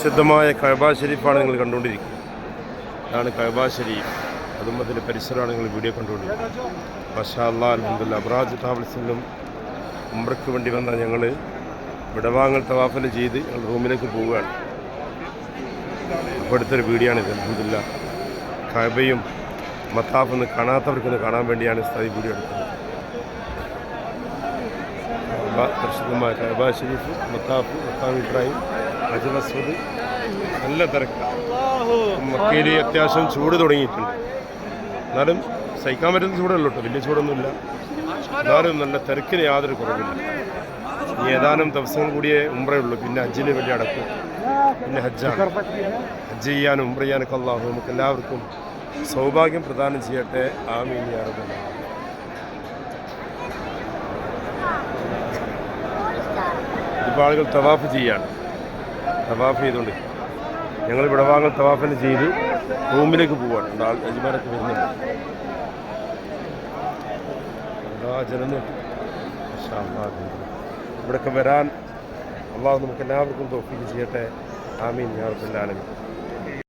പരിശുദ്ധമായ കഅബ ഷരീഫാണ് നിങ്ങൾ കണ്ടുകൊണ്ടിരിക്കുന്നത്. ഇതാണ് കഅബ ഷരീഫ്. അതും അതിൻ്റെ പരിസരമാണ് നിങ്ങൾ വീഡിയോ കണ്ടുകൊണ്ടിരിക്കുന്നത്. മാഷാ അല്ലാഹ്, അൽഹംദുലില്ലാഹ്. അബ്രാജ് ട്രാവൽസിലും ഉംറയ്ക്ക് വേണ്ടി വന്ന ഞങ്ങൾ വിടവാങ്ങൽ തവാഫൽ ചെയ്ത് ഞങ്ങൾ റൂമിലേക്ക് പോവുകയാണ്. അപ്പോൾ അടുത്തൊരു വീഡിയോ ആണിത്. അൽഹംദുലില്ലാഹ്, കഅബയും മത്താഫൊന്ന് കാണാത്തവർക്കൊന്ന് കാണാൻ വേണ്ടിയാണ് ഈ വീഡിയോ എടുക്കുന്നത്. പരിശുദ്ധമായ കഅബ ഷരീഫ്, മത്താഫ്, മഖാം ഇബ്രാഹിം, ഹജർ അസ്വദ്, നല്ല തിരക്കാണ്. മക്കയിൽ അത്യാവശ്യം ചൂട് തുടങ്ങിയിട്ടുണ്ട്. എന്നാലും സഹിക്കാൻ പറ്റുന്ന ചൂടല്ലോ കേട്ടോ, വലിയ ചൂടൊന്നുമില്ല. എന്നാലും നല്ല തിരക്കിന് യാതൊരു കുറവില്ല. ഇനി ഏതാനും ദിവസങ്ങൾ കൂടിയേ ഉംറയുള്ളൂ, പിന്നെ ഹജ്ജിന് വലിയ അടക്കും. പിന്നെ ഹജ്ജാണ്. ഹജ്ജ് ചെയ്യാനും ഉംറ ചെയ്യാനൊക്കെ അല്ലാഹു നമുക്ക് എല്ലാവർക്കും സൗഭാഗ്യം പ്രദാനം ചെയ്യട്ടെ. ആമീൻ യാ റബ്ബൽ ആലമീൻ. ഇപ്പോൾ ആളുകൾ തവാഫ് ചെയ്യാണ്. തവാഫ് ചെയ്തുകൊണ്ട് ഞങ്ങൾ വിടവാങ്ങൽ തവാഫിന് ചെയ്ത് റൂമിലേക്ക് പോവാണ്. യജമാനൊക്കെ വരുന്നുണ്ട്. ഇവിടെയൊക്കെ വരാൻ അള്ളാഹു നമുക്ക് എല്ലാവർക്കും തൗഫീഖ് ചെയ്യട്ടെ. ആമീൻ യാ റബ്ബൽ ആലമീൻ.